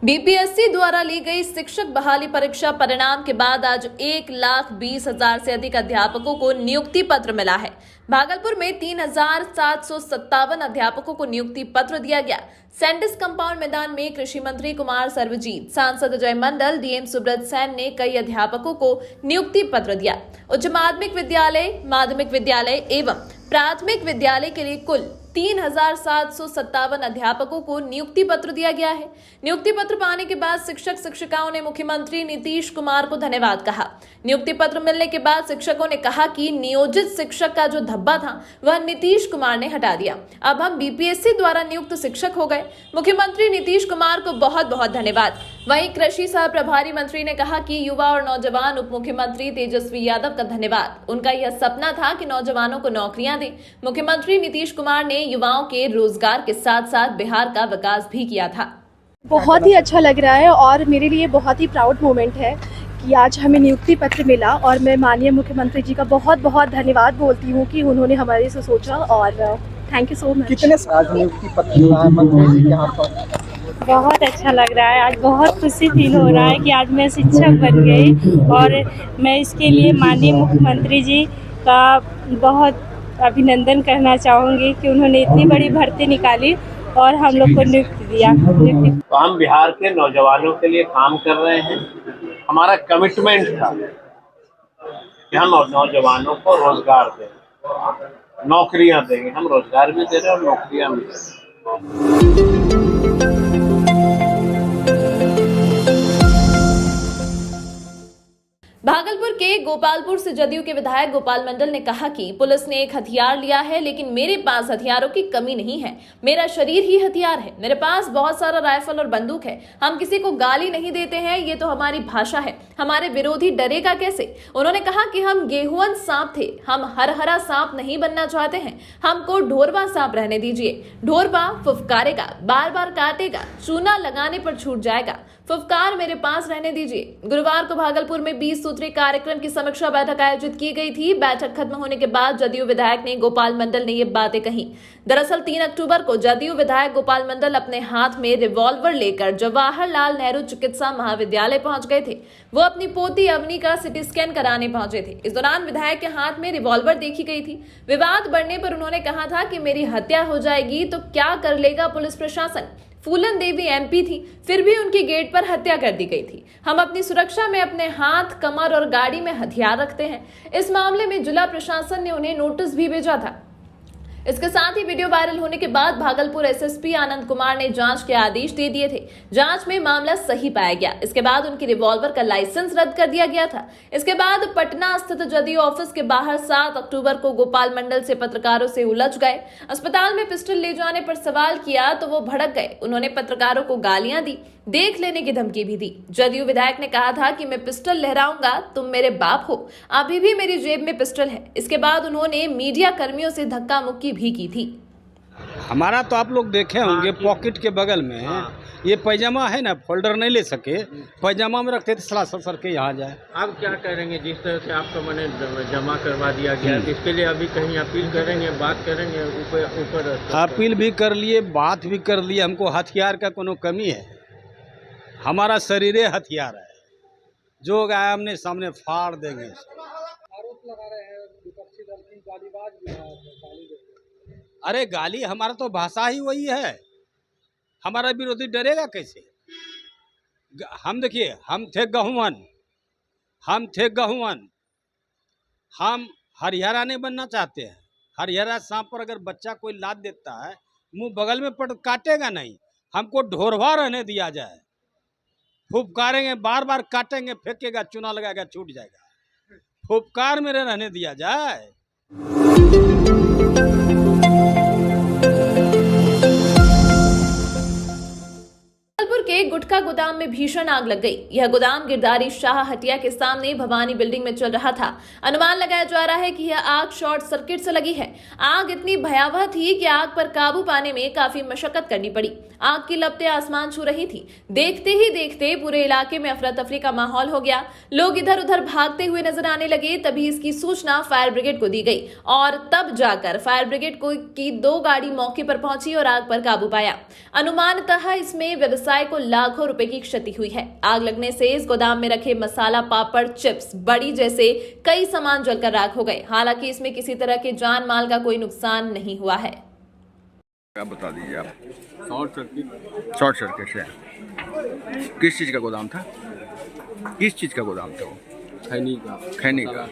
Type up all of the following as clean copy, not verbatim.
BPSC द्वारा ली गई शिक्षक बहाली परीक्षा परिणाम के बाद आज 1,20,000 से अधिक अध्यापकों को नियुक्ति पत्र मिला है। भागलपुर में 3,757 अध्यापकों को नियुक्ति पत्र दिया गया। सैंडिस कंपाउंड मैदान में कृषि मंत्री कुमार सर्वजीत, सांसद अजय मंडल, डीएम सुब्रत सेन ने कई अध्यापकों को नियुक्ति पत्र दिया। उच्च माध्यमिक विद्यालय, माध्यमिक विद्यालय एवं प्राथमिक विद्यालय के लिए कुल 3,757 अध्यापकों को नियुक्ति पत्र दिया गया है। नियुक्ति पत्र पाने के बाद शिक्षक शिक्षिकाओं ने मुख्यमंत्री नीतीश कुमार को धन्यवाद कहा। नियुक्ति पत्र मिलने के बाद शिक्षकों ने कहा कि नियोजित शिक्षक का जो धब्बा था वह नीतीश कुमार ने हटा दिया। अब हम बीपीएससी द्वारा नियुक्त शिक्षक हो गए। मुख्यमंत्री नीतीश कुमार को बहुत बहुत धन्यवाद। वहीं कृषि सह प्रभारी मंत्री ने कहा कि युवा और नौजवान उप मुख्यमंत्री तेजस्वी यादव का धन्यवाद। उनका यह सपना था कि नौजवानों को नौकरियां दें। मुख्यमंत्री नीतीश कुमार ने युवाओं के रोजगार के साथ साथ बिहार का विकास भी किया था। बहुत ही अच्छा लग रहा है और मेरे लिए बहुत ही प्राउड मोमेंट है कि आज हमें नियुक्ति पत्र मिला और मैं माननीय मुख्यमंत्री जी का बहुत बहुत धन्यवाद बोलती हूँ कि उन्होंने हमारे से सोचा और थैंक यू सो मच। कितने आज नियुक्ति पत्र मिला है मंत्री जी के हाथ पर? बहुत अच्छा लग रहा है। आज बहुत खुशी फील हो रहा है कि आज मैं शिक्षक बन गई और मैं इसके लिए माननीय मुख्यमंत्री जी का बहुत अभिनंदन करना चाहूँगी कि उन्होंने इतनी बड़ी भर्ती निकाली और हम लोग को नियुक्ति दिया। तो हम बिहार के नौजवानों के लिए काम कर रहे हैं। हमारा कमिटमेंट था कि हम नौजवानों को रोजगार दें, नौकरियां देंगे। हम रोजगार भी दे रहे हैं और नौकरियां भी दे रहे हैं। भागलपुर के गोपालपुर से जदयू के विधायक गोपाल मंडल ने कहा कि पुलिस ने एक हथियार लिया है, लेकिन मेरे पास हथियारों की कमी नहीं है। मेरा शरीर ही हथियार है। मेरे पास बहुत सारा राइफल और बंदूक है। हम किसी को गाली नहीं देते हैं, ये तो हमारी भाषा है। हमारे विरोधी डरेगा कैसे? उन्होंने कहा कि हम गेहुअन सांप थे, हम हरहरा सांप नहीं बनना चाहते हैं। हमको ढोरवा सांप रहने दीजिए। ढोरवा फुफकारेगा, बार बार काटेगा, चूना लगाने पर छूट जाएगा। फुफकार मेरे पास रहने दीजिए। गुरुवार को भागलपुर में 20 सूत्रीय कार्यक्रम की समीक्षा बैठक आयोजित की गई थी। बैठक खत्म होने के बाद जदयू विधायक ने गोपाल मंडल ने ये बातें कही। दरअसल 3 अक्टूबर को जदयू विधायक गोपाल मंडल अपने हाथ में रिवॉल्वर लेकर जवाहरलाल नेहरू चिकित्सा महाविद्यालय पहुंच गए थे। वो अपनी पोती अवनी का सिटी स्कैन कराने पहुंचे थे। इस दौरान विधायक के हाथ में रिवॉल्वर देखी गई थी। विवाद बढ़ने पर उन्होंने कहा था कि मेरी हत्या हो जाएगी तो क्या कर लेगा पुलिस प्रशासन। फूलन देवी एमपी थी, फिर भी उनकी गेट पर हत्या कर दी गई थी। हम अपनी सुरक्षा में अपने हाथ, कमर और गाड़ी में हथियार रखते हैं। इस मामले में जिला प्रशासन ने उन्हें नोटिस भी भेजा था। इसके साथ ही वीडियो वायरल होने के बाद भागलपुर एसएसपी आनंद कुमार ने जांच के आदेश दे दिए थे। जांच में मामला सही पाया गया। इसके बाद उनकी रिवॉल्वर का लाइसेंस रद्द कर दिया गया था। इसके बाद पटना स्थित जदयू ऑफिस के बाहर 7 अक्टूबर को गोपाल मंडल से पत्रकारों से उलझ गए। अस्पताल में पिस्टल ले जाने पर सवाल किया तो वो भड़क गए। उन्होंने पत्रकारों को गालियां दी, देख लेने की धमकी भी दी। जदयू विधायक ने कहा था कि मैं पिस्टल लहराऊंगा, तुम मेरे बाप हो। अभी भी मेरी जेब में पिस्टल है। इसके बाद उन्होंने मीडिया कर्मियों से धक्का मुक्की भी की थी। हमारा तो आप लोग देखे होंगे पॉकेट के बगल में ये पैजामा है ना, फोल्डर नहीं ले सके, पैजामा में रखते थे, सला सर के यहाँ जाए। आप क्या करेंगे जिस तरह से आपका मैंने जमा करवा दिया गया, इसके लिए अभी कहीं अपील करेंगे, बात करेंगे? ऊपर अपील भी कर लिए, बात भी कर लिए। हमको हथियार का कोनो कमी है? हमारा शरीर हथियार है, जो गया हमने सामने फाड़ देंगे। आरोप लगा रहे हैं विपक्षी दल की गालीबाज भी है, गाली देते हैं। अरे गाली, हमारा तो भाषा ही वही है। हमारा विरोधी डरेगा कैसे? हम देखिए, हम थे गहुवन, हम हरिहरा नहीं बनना चाहते हैं। हरिहरा सांप पर अगर बच्चा कोई लाद देता है, मुंह बगल में पड़ काटेगा नहीं। हमको ढोरवा रहने दिया जाए। फुफकारेंगे, बार बार काटेंगे, फेंकेगा, चूना लगाएगा, छूट जाएगा। फुफकार मेरे रहने दिया जाए। के गुटखा गोदाम में भीषण आग लग गई। यह गोदाम गिरधारी शाह हटिया के सामने भवानी बिल्डिंग में चल रहा था। अनुमान लगाया जा रहा है कि यह आग शॉर्ट सर्किट से लगी है। आग इतनी भयावह थी कि आग पर काबू पाने में काफी मशक्कत करनी पड़ी। आग की लपटें आसमान छू रही थी। देखते ही देखते पूरे इलाके में अफरा तफरी का माहौल हो गया। लोग इधर उधर भागते हुए नजर आने लगे। तभी इसकी सूचना फायर ब्रिगेड को दी गई और तब जाकर फायर ब्रिगेड की 2 गाड़ी मौके पर पहुंची और आग पर काबू पाया। अनुमानतः इसमें व्यवसाय को लाखों रुपए की क्षति हुई है। आग लगने से इस गोदाम में रखे मसाला, पापड़, चिप्स, बड़ी जैसे कई सामान जलकर राख हो गए। हालांकि इसमें किसी तरह के जान माल का कोई नुकसान नहीं हुआ है। आप बता दीजिए आप। शॉर्ट सर्किट से किस चीज़ का गोदाम था? किस चीज़ का गोदाम था वो? खैनी का।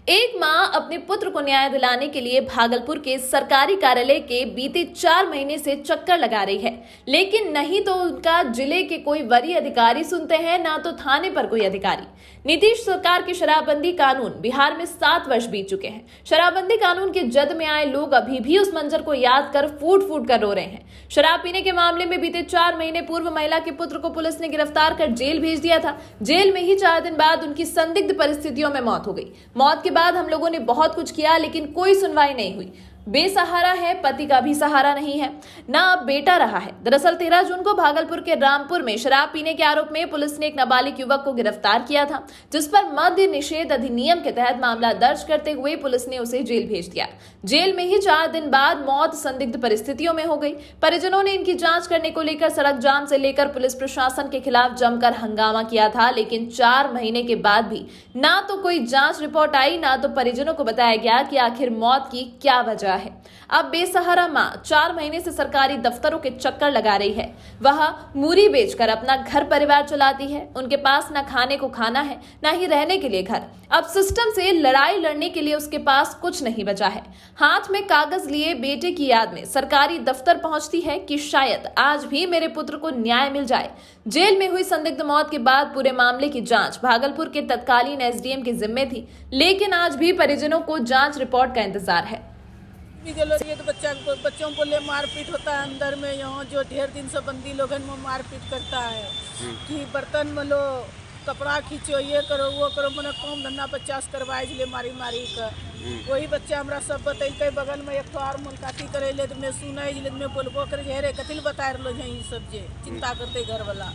एक मां अपने पुत्र को न्याय दिलाने के लिए भागलपुर के सरकारी कार्यालय के बीते 4 महीने से चक्कर लगा रही है, लेकिन नहीं तो उनका जिले के कोई वरीय अधिकारी सुनते हैं, ना तो थाने पर कोई अधिकारी। नीतीश सरकार के शराबबंदी कानून बिहार में 7 वर्ष बीत चुके हैं। शराबबंदी कानून के जद में आए लोग अभी भी उस मंजर को याद कर फूट फूट कर रो रहे हैं। शराब पीने के मामले में बीते 4 महीने पूर्व महिला के पुत्र को पुलिस ने गिरफ्तार कर जेल भेज दिया था। जेल में ही 4 दिन बाद उनकी संदिग्ध परिस्थितियों में मौत हो गई। मौत के बाद हम लोगों ने बहुत कुछ किया, लेकिन कोई सुनवाई नहीं हुई। बेसहारा है, पति का भी सहारा नहीं है, ना अब बेटा रहा है। दरअसल 13 जून को भागलपुर के रामपुर में शराब पीने के आरोप में पुलिस ने एक नाबालिग युवक को गिरफ्तार किया था, जिस पर मद्य निषेध अधिनियम के तहत मामला दर्ज करते हुए पुलिस ने उसे जेल भेज दिया। जेल में ही 4 दिन बाद मौत संदिग्ध परिस्थितियों में हो गई। परिजनों ने इनकी जांच करने को लेकर सड़क जाम से लेकर पुलिस प्रशासन के खिलाफ जमकर हंगामा किया था, लेकिन 4 महीने के बाद भी ना तो कोई जांच रिपोर्ट आई, ना तो परिजनों को बताया गया कि आखिर मौत की क्या वजह है। अब बेसहारा मां 4 महीने से सरकारी दफ्तरों के चक्कर लगा रही है। वह मूरी बेचकर अपना घर परिवार चलाती है। उनके पास ना खाने को खाना है, ना ही रहने के लिए घर। अब सिस्टम से लड़ाई लड़ने के लिए उसके पास कुछ नहीं बचा है। हाथ में कागज लिए बेटे की याद में सरकारी दफ्तर पहुंचती है कि शायद आज भी मेरे पुत्र को न्याय मिल जाए। जेल में हुई संदिग्ध मौत के बाद पूरे मामले की जांच भागलपुर के तत्कालीन एसडीएम के जिम्मे थी, लेकिन आज भी परिजनों को जांच रिपोर्ट का इंतजार है। तो बच्चों को ले मारपीट होता है अंदर में, यहाँ जो ढेर दिन से बंदी लोगन में मारपीट करता है कि बर्तन में लो, कपड़ा खींचो, ये करो वो करो, मैंने कम धंधा 50 करवाए जिले मारी कर। वही बच्चा हमरा सब बतैलते, बगल में एक और मुलाकाती करे तो मैं सुने जिले में बोलबो करे रे कथिल बता रहे हैं ये सब जे चिंता करते घर वाला।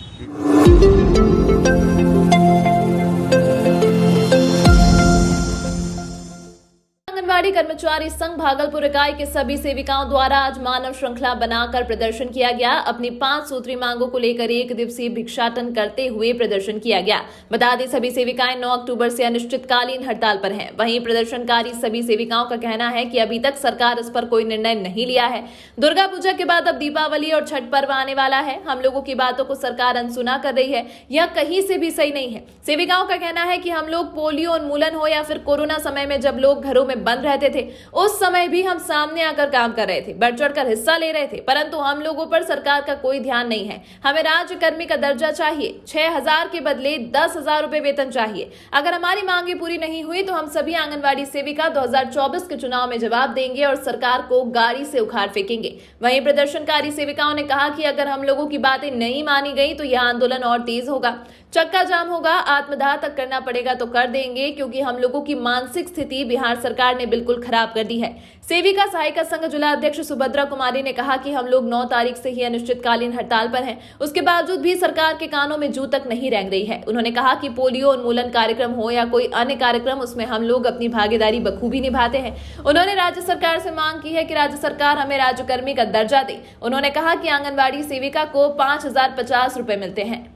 आंगनबाड़ी कर्मचारी संघ भागलपुर इकाई के सभी सेविकाओं द्वारा आज मानव श्रृंखला बनाकर प्रदर्शन किया गया। अपनी 5 सूत्री मांगों को लेकर 1 दिवसीय भिक्षाटन करते हुए प्रदर्शन किया गया। बता दें सभी सेविकाएं 9 अक्टूबर से अनिश्चितकालीन हड़ताल पर हैं। वहीं प्रदर्शनकारी सभी सेविकाओं का कहना है कि अभी तक सरकार इस पर कोई निर्णय नहीं लिया है। दुर्गा पूजा के बाद अब दीपावली और छठ पर्व आने वाला है। हम लोगों की बातों को सरकार अनसुना कर रही है, यह कहीं से भी सही नहीं है। सेविकाओं का कहना है कि हम लोग पोलियो उन्मूलन हो या फिर कोरोना समय में जब लोग घरों में बंद रहते थे, उस समय भी हम सामने आकर काम कर रहे थे, बढ़ चढ़कर हिस्सा ले रहे थे, परंतु हम लोगों पर सरकार का कोई ध्यान नहीं है। हमें राज्य कर्मी का दर्जा चाहिए, 6,000 के बदले 10,000 रुपए वेतन चाहिए। अगर हमारी मांगे पूरी नहीं हुई तो हम सभी आंगनबाड़ी सेविका 2024 के चुनाव में जवाब देंगे और सरकार को गाड़ी से उखाड़ फेंकेंगे। वहीं प्रदर्शनकारी सेविकाओं ने कहा कि अगर हम लोगों की बातें नहीं मानी गई तो यह आंदोलन और तेज होगा, चक्का जाम होगा, आत्मदाह तक करना पड़ेगा तो कर देंगे, क्योंकि हम लोगों की मानसिक स्थिति बिहार सरकार ने बिल्कुल खराब कर दी है। सेविका सहायिका संघ जिला अध्यक्ष सुभद्रा कुमारी ने कहा कि हम लोग 9 तारीख से ही अनिश्चितकालीन हड़ताल पर हैं, उसके बावजूद भी सरकार के कानों में जू तक नहीं रेंग रही है। उन्होंने कहा कि पोलियो उन्मूलन कार्यक्रम हो या कोई अन्य कार्यक्रम, उसमें हम लोग अपनी भागीदारी बखूबी निभाते हैं। उन्होंने राज्य सरकार से मांग की है कि राज्य सरकार हमें राज्यकर्मी का दर्जा दे। उन्होंने कहा कि आंगनबाड़ी सेविका को 5,050 रुपए मिलते हैं।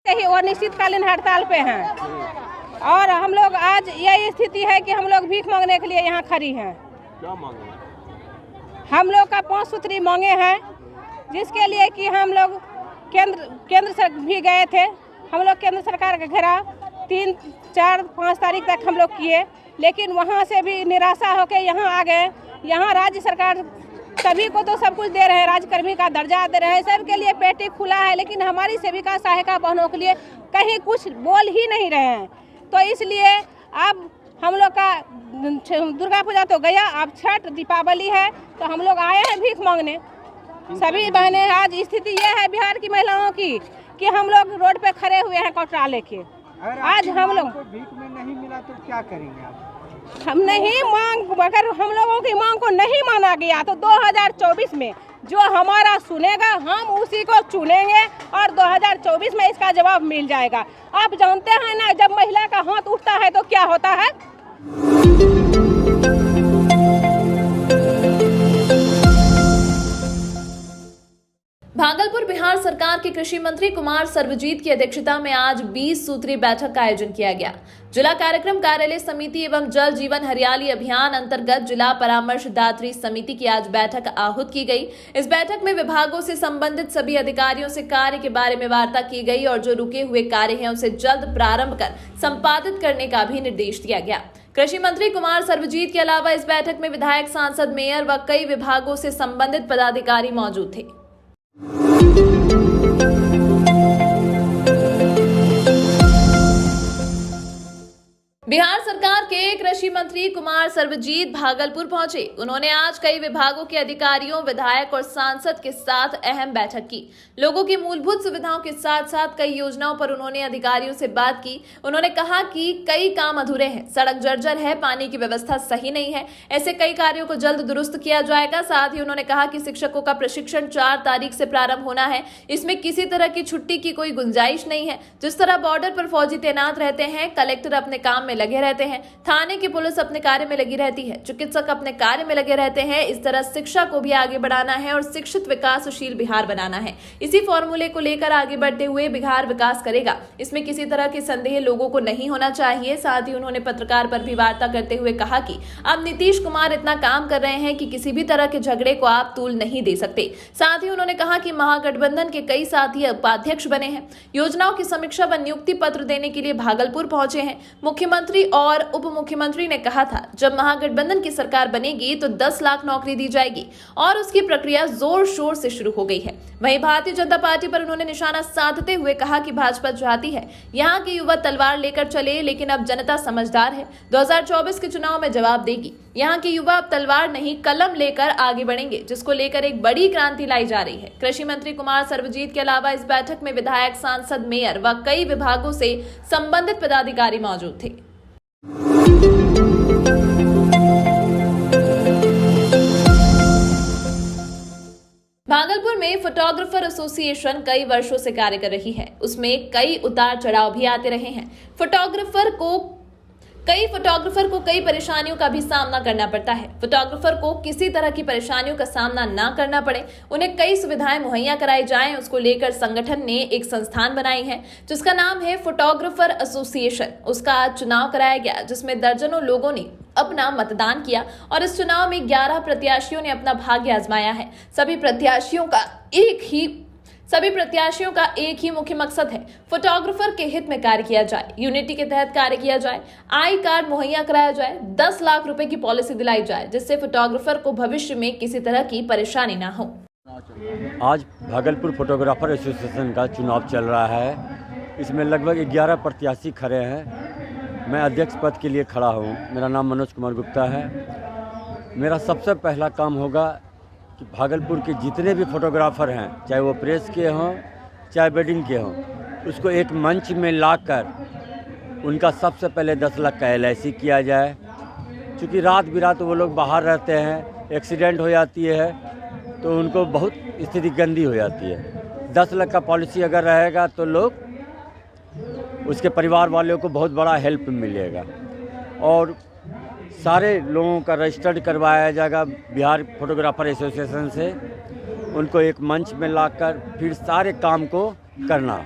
अनिश्चितकालीन हड़ताल पे हैं और हम लोग आज यही स्थिति है कि हम लोग भीख मांगने के लिए यहाँ खड़ी हैं। क्या मांगे? हम लोग का 5 सूत्री मांगे हैं, जिसके लिए कि हम लोग केंद्र से भी गए थे। हम लोग केंद्र सरकार का घेराव 3, 4, 5 तारीख तक हम लोग किए, लेकिन वहाँ से भी निराशा होकर यहाँ आ गए। यहाँ राज्य सरकार सभी को तो सब कुछ दे रहे हैं, राज्यकर्मी का दर्जा दे रहे हैं, सबके लिए पेटी खुला है, लेकिन हमारी सेविका सहायिका बहनों के लिए कहीं कुछ बोल ही नहीं रहे हैं। तो इसलिए अब हम लोग का दुर्गा पूजा तो गया, अब छठ दीपावली है, तो हम लोग आए हैं भीख मांगने। सभी बहनें, आज स्थिति ये है बिहार की महिलाओं की कि हम लोग रोड पे खड़े हुए हैं कटरा लेके। आज हम लोग भीख में नहीं मिला तो क्या करेंगे आप? हम नहीं मांग, अगर हम लोगों की मांग को नहीं माना गया तो 2024 में जो हमारा सुनेगा हम उसी को चुनेंगे और 2024 में इसका जवाब मिल जाएगा। आप जानते हैं ना, जब महिला का हाथ उठता है तो क्या होता है। भागलपुर बिहार सरकार के कृषि मंत्री कुमार सर्वजीत की अध्यक्षता में आज 20 सूत्रीय बैठक का आयोजन किया गया। जिला कार्यक्रम कार्यालय समिति एवं जल जीवन हरियाली अभियान अंतर्गत जिला परामर्शदात्री समिति की आज बैठक आहूत की गई। इस बैठक में विभागों से संबंधित सभी अधिकारियों से कार्य के बारे में वार्ता की गई और जो रुके हुए कार्य हैं उसे जल्द प्रारंभ कर संपादित करने का भी निर्देश दिया गया। कृषि मंत्री कुमार सर्वजीत के अलावा इस बैठक में विधायक, सांसद, मेयर व कई विभागों से संबंधित पदाधिकारी मौजूद थे। बिहार सरकार के कृषि मंत्री कुमार सर्वजीत भागलपुर पहुंचे। उन्होंने आज कई विभागों के अधिकारियों, विधायक और सांसद के साथ अहम बैठक की। लोगों की मूलभूत सुविधाओं के साथ साथ कई योजनाओं पर उन्होंने अधिकारियों से बात की। उन्होंने कहा कि कई काम अधूरे हैं, सड़क जर्जर है, पानी की व्यवस्था सही नहीं है, ऐसे कई कार्यों को जल्द दुरुस्त किया जाएगा। साथ ही उन्होंने कहा कि शिक्षकों का प्रशिक्षण 4 तारीख से प्रारंभ होना है। इसमें किसी तरह की छुट्टी की कोई गुंजाइश नहीं है। जिस तरह बॉर्डर पर फौजी तैनात रहते हैं, कलेक्टर अपने काम में लगे रहते हैं, थाने की पुलिस अपने कार्य में लगी रहती है, चिकित्सक अपने कार्य में लगे रहते हैं, इस तरह शिक्षा को भी आगे बढ़ाना है और शिक्षित विकासशील बिहार बनाना है। इसी फॉर्मूले को लेकर आगे बढ़ते हुए बिहार विकास करेगा। इसमें किसी तरह की संदेह लोगों को नहीं होना चाहिए। साथ ही उन्होंने पत्रकार पर भी वार्ता करते हुए कहा कि अब नीतीश कुमार इतना काम कर रहे हैं कि किसी भी तरह के झगड़े को आप तूल नहीं दे सकते। साथ ही उन्होंने कहा कि महागठबंधन के कई साथी उपाध्यक्ष बने हैं, योजनाओं की समीक्षा व नियुक्ति पत्र देने के लिए भागलपुर पहुंचे हैं। मुख्यमंत्री और उप मुख्यमंत्री ने कहा था जब महागठबंधन की सरकार बनेगी तो 10 लाख नौकरी दी जाएगी और उसकी प्रक्रिया जोर शोर से शुरू हो गई है। वहीं भारतीय जनता पार्टी पर उन्होंने निशाना साधते हुए कहा कि भाजपा चाहती है यहाँ के युवा तलवार लेकर चले, लेकिन अब जनता समझदार है, 2024 के चुनाव में जवाब देगी। यहाँ के युवा अब तलवार नहीं कलम लेकर आगे बढ़ेंगे, जिसको लेकर एक बड़ी क्रांति लाई जा रही है। कृषि मंत्री कुमार सर्वजीत के अलावा इस बैठक में विधायक, सांसद, मेयर व कई विभागों से संबंधित पदाधिकारी मौजूद थे। भागलपुर में फोटोग्राफर एसोसिएशन कई वर्षों से कार्य कर रही है। उसमें कई उतार चढ़ाव भी आते रहे हैं। फोटोग्राफर को कई परेशानियों का भी सामना करना पड़ता है। फोटोग्राफर को किसी तरह की परेशानियों का सामना ना करना पड़े, उन्हें कई सुविधाएं मुहैया कराई जाएं, उसको लेकर संगठन ने एक संस्थान बनाई है जिसका नाम है फोटोग्राफर एसोसिएशन। उसका आज चुनाव कराया गया जिसमें दर्जनों लोगों ने अपना मतदान किया और इस चुनाव में 11 प्रत्याशियों ने अपना भाग्य आजमाया है। सभी प्रत्याशियों का एक ही मुख्य मकसद है, फोटोग्राफर के हित में कार्य किया जाए, यूनिटी के तहत कार्य किया जाए, आई कार्ड मुहैया कराया जाए, 10 लाख रुपए की पॉलिसी दिलाई जाए जिससे फोटोग्राफर को भविष्य में किसी तरह की परेशानी ना हो। आज भागलपुर फोटोग्राफर एसोसिएशन का चुनाव चल रहा है। इसमें लगभग 11 प्रत्याशी खड़े हैं। मैं अध्यक्ष पद के लिए खड़ा हूँ। मेरा नाम मनोज कुमार गुप्ता है। मेरा सबसे पहला काम होगा कि भागलपुर के जितने भी फोटोग्राफर हैं, चाहे वो प्रेस के हों चाहे वेडिंग के हों, उसको एक मंच में लाकर उनका सबसे पहले 10 लाख का LIC किया जाए। क्योंकि रात बिरात वो लोग बाहर रहते हैं, एक्सीडेंट हो जाती है तो उनको बहुत स्थिति गंदी हो जाती है। 10 लाख का पॉलिसी अगर रहेगा तो लोग उसके परिवार वालों को बहुत बड़ा हेल्प मिलेगा और सारे लोगों का रजिस्टर्ड करवाया जाएगा बिहार फोटोग्राफर एसोसिएशन से। उनको एक मंच में लाकर फिर सारे काम को करना।